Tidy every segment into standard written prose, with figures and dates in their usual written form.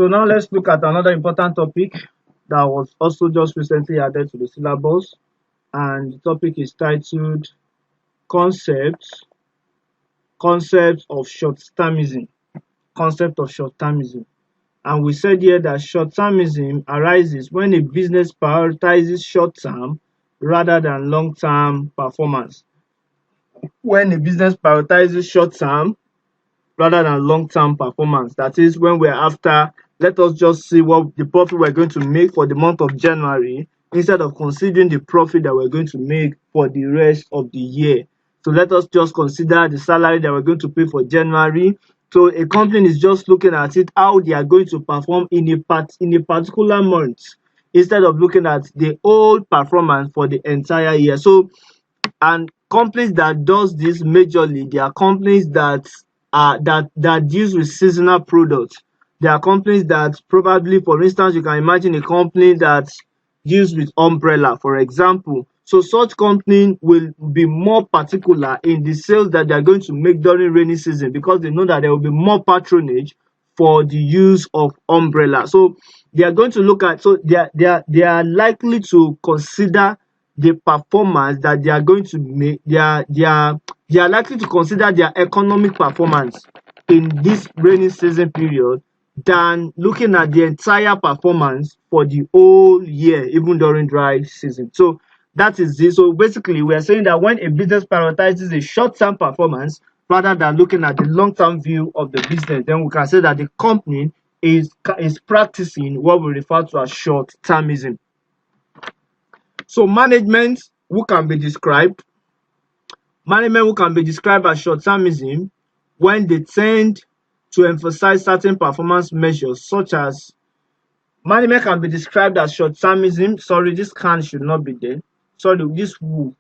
So now let's look at another important topic that was also just recently added to the syllabus, and the topic is titled concepts concepts of short-termism. Concept of short-termism. And we said here that short-termism arises when a business prioritizes short-term rather than long-term performance. When a business prioritizes short-term rather than long-term performance, that is when we're after, let us just see what the profit we're going to make for the month of January instead of considering the profit that we're going to make for the rest of the year. So let us just consider the salary that we're going to pay for January. So a company is just looking at it, how they are going to perform in a particular month, instead of looking at the whole performance for the entire year. So, and companies that does this majorly, they are companies that deals with seasonal products. There are companies that probably, for instance, you can imagine a company that deals with umbrella, for example. So such company will be more particular in the sales that they are going to make during rainy season, because they know that there will be more patronage for the use of umbrella. So they are going to look at, so they are likely to consider the performance that they are going to make. They are likely to consider their economic performance in this rainy season period than looking at the entire performance for the whole year, even during dry season. So that is it. So basically, we are saying that when a business prioritizes a short-term performance rather than looking at the long-term view of the business, then we can say that the company is practicing what we refer to as short-termism. So management who can be described as short-termism when they tend to emphasize certain performance measures, such as management can be described as short-termism. Sorry, this can should not be there. Sorry, this who.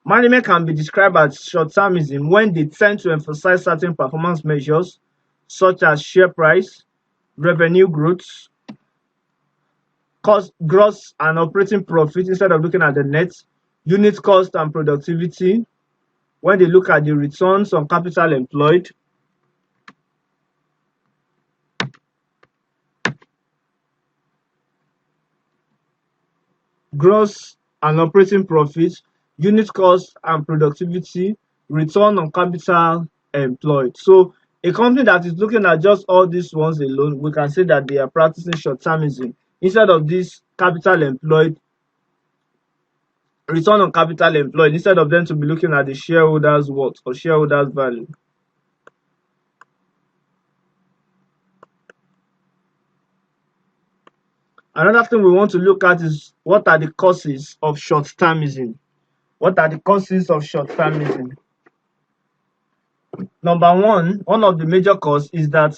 Management can be described as short-termism when they tend to emphasize certain performance measures, such as share price, revenue growth, cost, gross and operating profit, instead of looking at the net, unit cost and productivity, when they look at the returns on capital employed, gross and operating profit, unit cost and productivity, return on capital employed. So a company that is looking at just all these ones alone, we can say that they are practicing short-termism. Instead of this capital employed, return on capital employed, instead of them to be looking at the shareholders' worth or shareholders' value. Another thing we want to look at is, what are the causes of short-termism? What are the causes of short-termism? Number one of the major causes is that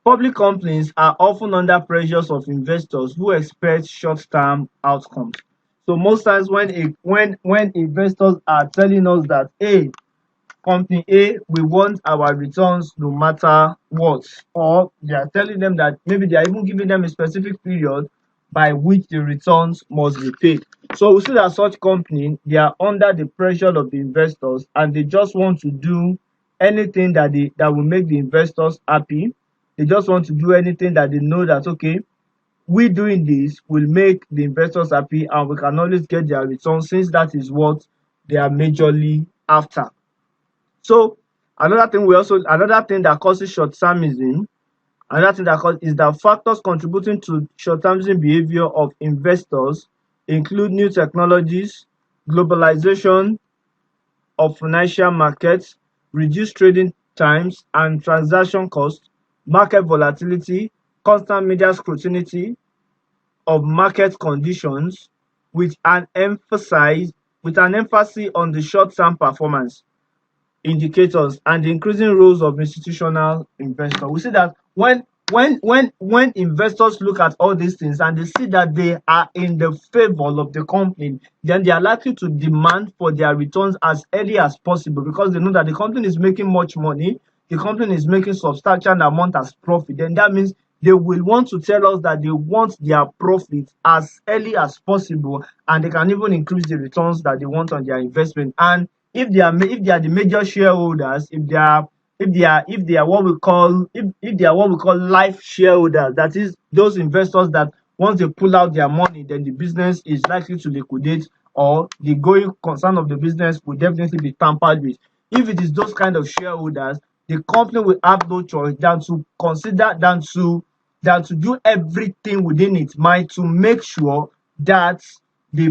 public companies are often under pressures of investors who expect short-term outcomes. So most times when investors are telling us that, hey, company A, we want our returns no matter what, or they are telling them that maybe they are even giving them a specific period by which the returns must be paid. So we see that such company, they are under the pressure of the investors, and they just want to do anything that will make the investors happy. They just want to do anything that they know that, okay, we doing this will make the investors happy, and we can always get their returns, since that is what they are majorly after. So another thing that causes short-termism, is that factors contributing to short-termism behavior of investors include new technologies, globalization of financial markets, reduced trading times and transaction costs, market volatility, constant media scrutiny of market conditions, with an emphasis on the short-term performance indicators and the increasing roles of institutional investors. We see that when investors look at all these things and they see that they are in the favor of the company, then they are likely to demand for their returns as early as possible, because they know that the company is making much money, the company is making substantial amount as profit. Then that means they will want to tell us that they want their profit as early as possible, and they can even increase the returns that they want on their investment. And if they are the major shareholders, if they are if they are what we call if they are what we call life shareholders, that is those investors that once they pull out their money, then the business is likely to liquidate, or the going concern of the business will definitely be tampered with. If it is those kind of shareholders, the company will have no choice than to consider than to do everything within its might to make sure that the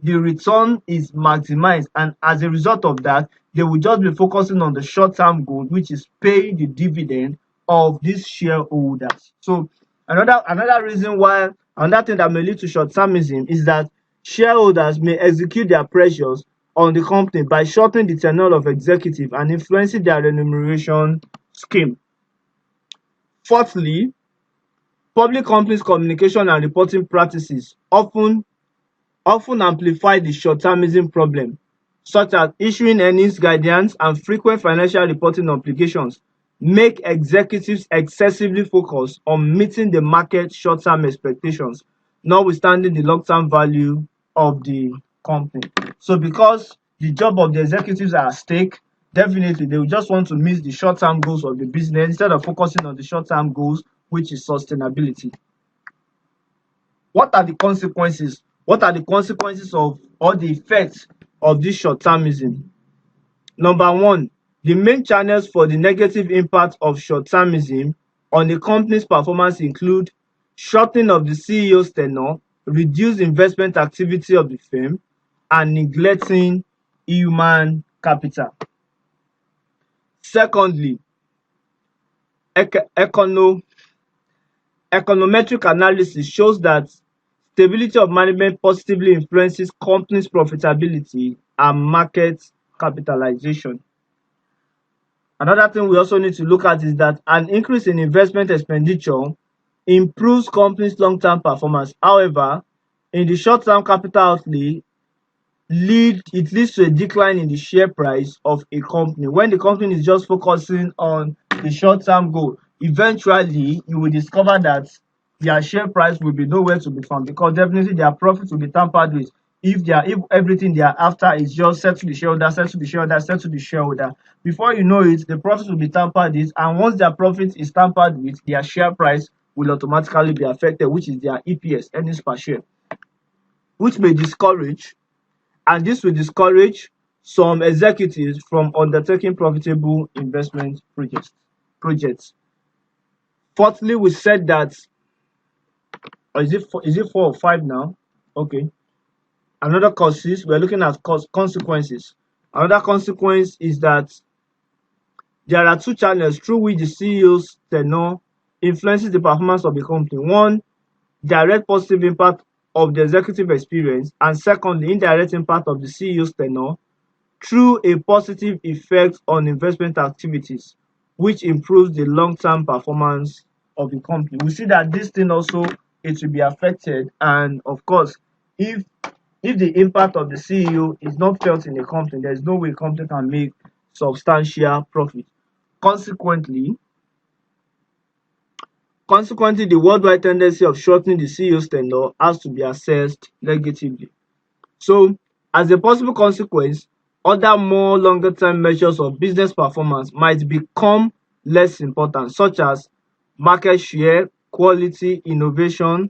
return is maximized, and as a result of that, they will just be focusing on the short-term goal, which is paying the dividend of these shareholders. So another reason why, another thing that may lead to short-termism is that shareholders may execute their pressures on the company by shortening the tenure of executive and influencing their remuneration scheme. Fourthly, public companies' communication and reporting practices often amplify the short-termism problem, such as issuing earnings guidance and frequent financial reporting obligations make executives excessively focused on meeting the market short-term expectations, notwithstanding the long-term value of the company. So because the job of the executives are at stake, definitely they will just want to meet the short-term goals of the business instead of focusing on the short-term goals, which is sustainability. What are the consequences? What are the consequences of, or the effects of this short-termism? Number one, the main channels for the negative impact of short-termism on the company's performance include shortening of the CEO's tenure, reduced investment activity of the firm, and neglecting human capital. Secondly, econometric analysis shows that stability of management positively influences companies' profitability and market capitalization. Another thing we also need to look at is that an increase in investment expenditure improves companies' long-term performance. However, in the short-term capital outlay, it leads to a decline in the share price of a company. When the company is just focusing on the short-term goal, eventually you will discover that their share price will be nowhere to be found, because definitely their profits will be tampered with if everything they are after is just settle the shareholder, settle the shareholder, settle the shareholder. Before you know it, the profits will be tampered with, and once their profit is tampered with, their share price will automatically be affected, which is their EPS, earnings per share, which may discourage, and this will discourage some executives from undertaking profitable investment projects. Fourthly, we said that, or is it 4 or 5 now? Okay. Another causes, we're looking at consequences. Another consequence is that there are two channels through which the CEO's tenure influences the performance of the company. One, direct positive impact of the executive experience, and secondly, indirect impact of the CEO's tenure through a positive effect on investment activities, which improves the long-term performance of the company. We see that this thing also, it will be affected, and of course, if the impact of the CEO is not felt in a company, there is no way a company can make substantial profit. Consequently, the worldwide tendency of shortening the CEO's tenure has to be assessed negatively. So, as a possible consequence, other more longer-term measures of business performance might become less important, such as market share, quality, innovation,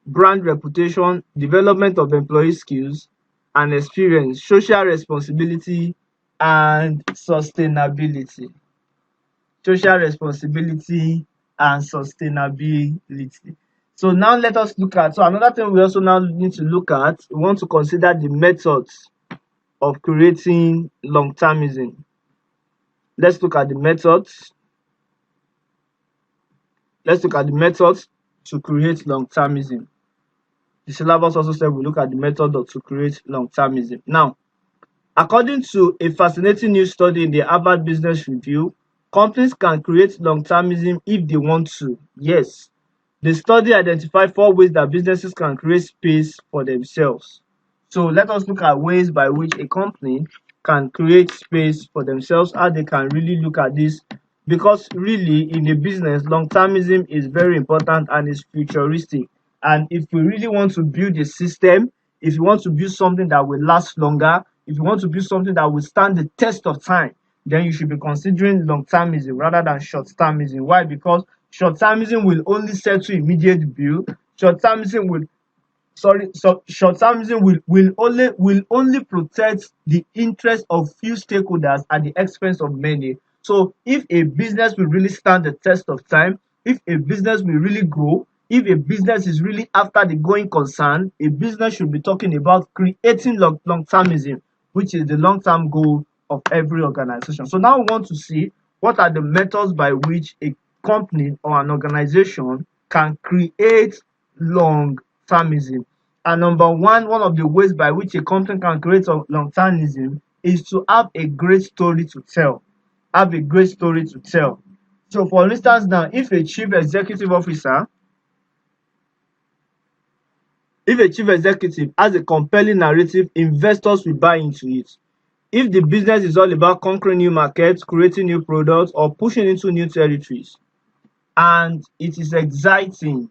brand reputation, development of employee skills and experience, social responsibility, and sustainability. Social responsibility and sustainability. So now let us look at, so another thing we also now need to look at, we want to consider the methods of creating long-termism. Let's look at the methods. Let's look at the methods to create long-termism. The syllabus also said we look at the method to create long-termism. Now, according to a fascinating new study in the Harvard Business Review, companies can create long-termism if they want to. Yes. The study identified 4 ways that businesses can create space for themselves. So let us look at ways by which a company can create space for themselves, how they can really look at this, because really in the business, long-termism is very important and is futuristic. And if we really want to build a system, if you want to build something that will last longer, if you want to build something that will stand the test of time, then you should be considering long-termism rather than short-termism. Why? Because short-termism will only settle immediate bill. Short-termism will short-termism will only protect the interest of few stakeholders at the expense of many. So if a business will really stand the test of time, if a business will really grow, if a business is really after the going concern, a business should be talking about creating long-termism, which is the long-term goal of every organization. So now we want to see what are the methods by which a company or an organization can create long-termism. And number one of the ways by which a company can create long-termism is to have a great story to tell. Have a great story to tell. So for instance now, if a chief executive has a compelling narrative, investors will buy into it. If the business is all about conquering new markets, creating new products, or pushing into new territories, and it is exciting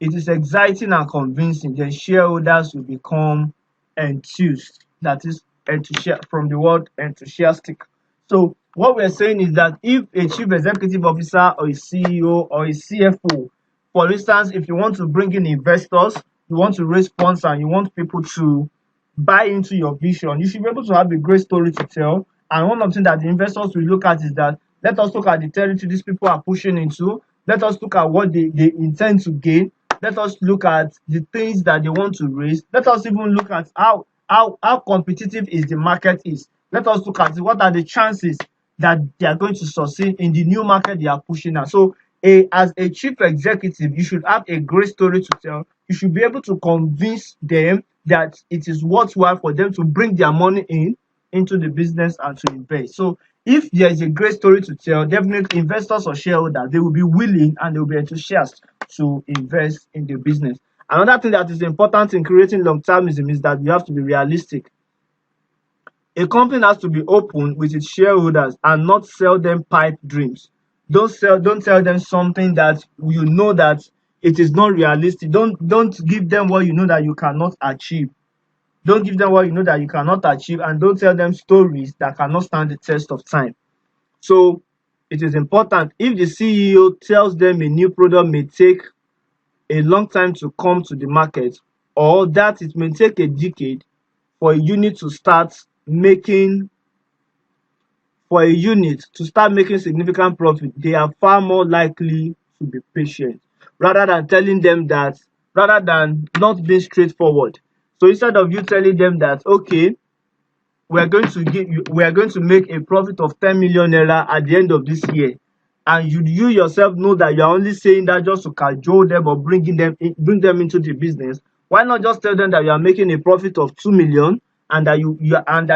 and convincing, then shareholders will become enthused. That is enthusiastic, from the word enthusiastic. So what we're saying is that if a chief executive officer or a CEO or a CFO, for instance, if you want to bring in investors, you want to raise funds and you want people to buy into your vision, you should be able to have a great story to tell. And one of the things that the investors will look at is that, let us look at the territory these people are pushing into. Let us look at what they intend to gain. Let us look at the things that they want to raise. Let us even look at how competitive is the market is. Let us look at what are the chances that they are going to succeed in the new market they are pushing at. So as a chief executive, you should have a great story to tell. You should be able to convince them that it is worthwhile for them to bring their money into the business and to invest. So if there is a great story to tell, definitely investors or shareholders, they will be willing and they will be enthusiastic to invest in the business. Another thing that is important in creating long-termism is that you have to be realistic. A company has to be open with its shareholders and not sell them pipe dreams. Don't tell them something that you know that it is not realistic. Don't give them what you know that you cannot achieve. Don't give them what you know that you cannot achieve, and don't tell them stories that cannot stand the test of time. So it is important, if the CEO tells them a new product may take a long time to come to the market, or that it may take a decade for a unit to start making significant profit, they are far more likely to be patient rather than telling them that, rather than not being straightforward. So instead of you telling them that, okay, we are going to make a profit of 10 million naira at the end of this year, and you yourself know that you are only saying that just to cajole them or bring them into the business, why not just tell them that you are making a profit of 2 million and that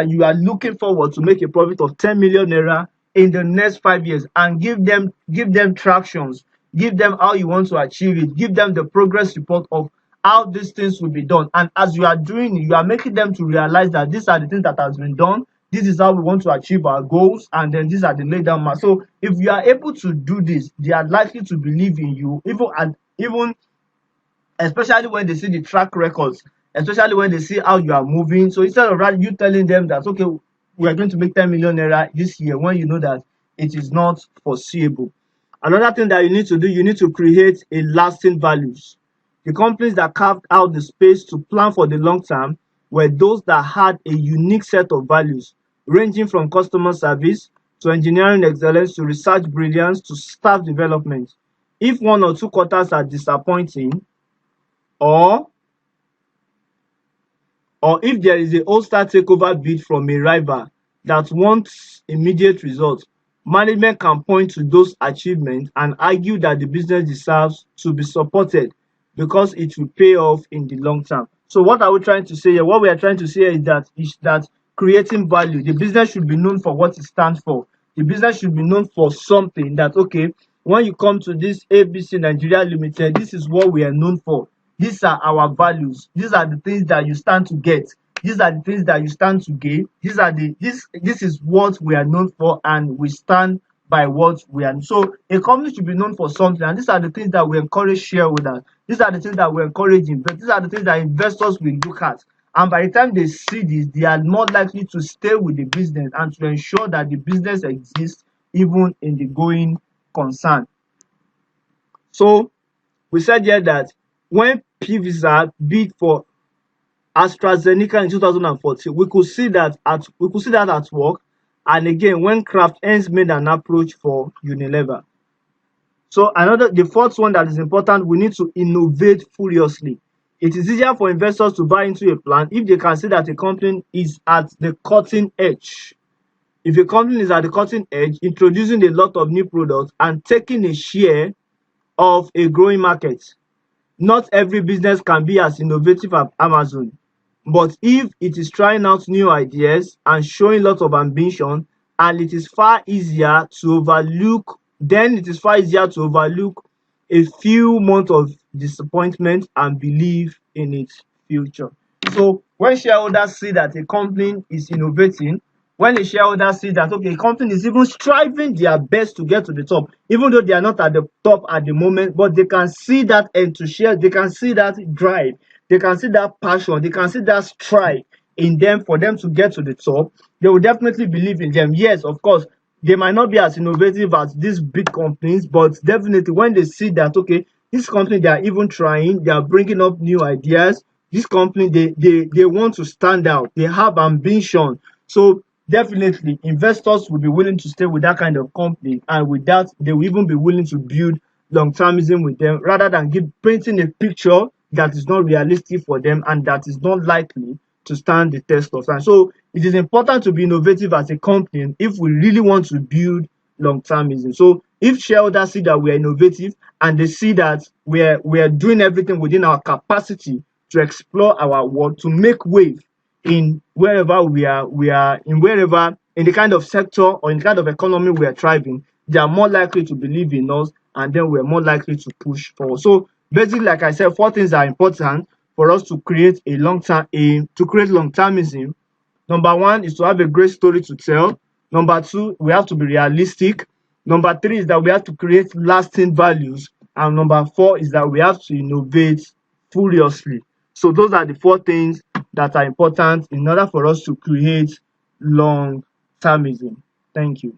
you are looking forward to make a profit of 10 million naira in the next 5 years, and give them tractions, give them how you want to achieve it, give them the progress report of how these things will be done. And as you are doing it, you are making them to realize that these are the things that has been done, this is how we want to achieve our goals, and then these are the laid down marks. So if you are able to do this, they are likely to believe in you, even especially when they see the track records, especially when they see how you are moving. So instead of you telling them that, okay, we are going to make 10 million naira this year, when you know that it is not foreseeable. Another thing that you need to do, you need to create a lasting values. The companies that carved out the space to plan for the long term were those that had a unique set of values, ranging from customer service to engineering excellence to research brilliance to staff development. If one or two quarters are disappointing, or if there is a all-star takeover bid from a rival that wants immediate results, management can point to those achievements and argue that the business deserves to be supported because it will pay off in the long term. So what are we trying to say here? What we are trying to say is that creating value, the business should be known for what it stands for. The business should be known for something that, okay, when you come to this ABC Nigeria Limited, this is what we are known for. These are our values. These are the things that you stand to get. These are the things that you stand to gain. This is what we are known for, and we stand by what we are. So a company should be known for something, and these are the things that we encourage shareholders. These are the things that we encourage investors. These are the things that investors will look at. And by the time they see this, they are more likely to stay with the business and to ensure that the business exists even in the going concern. So we said here that when Pfizer bid for AstraZeneca in 2014, we could see that at work. And again, when Kraft Heinz made an approach for Unilever. So the fourth one that is important, we need to innovate furiously. It is easier for investors to buy into a plan if they can see that a company is at the cutting edge. If a company is at the cutting edge, introducing a lot of new products and taking a share of a growing market. Not every business can be as innovative as Amazon, but if it is trying out new ideas and showing lots of ambition, and it is far easier to overlook, then it is far easier to overlook a few months of disappointment and believe in its future. So when shareholders see that a company is innovating, when a shareholder sees that, okay, a company is even striving their best to get to the top, even though they are not at the top at the moment, but they can see that enthusiasm, they can see that drive, they can see that passion, they can see that strive in them for them to get to the top, they will definitely believe in them. Yes, of course, they might not be as innovative as these big companies, but definitely when they see that, okay, this company, they are even trying, they are bringing up new ideas, this company, they want to stand out, they have ambition. So definitely investors will be willing to stay with that kind of company, and with that they will even be willing to build long-termism with them rather than painting a picture that is not realistic for them and that is not likely to stand the test of time. So it is important to be innovative as a company if we really want to build long-termism. So if shareholders see that we are innovative and they see that we are doing everything within our capacity to explore our world, to make wave in wherever we are in the kind of sector or in the kind of economy we are thriving, they are more likely to believe in us, and then we're more likely to push forward. So basically, like I said, four things are important for us to create a long-termism. Number one is to have a great story to tell. Number two, we have to be realistic. Number three is that we have to create lasting values. And number four is that we have to innovate furiously. So those are the four things that are important in order for us to create long-termism. Thank you.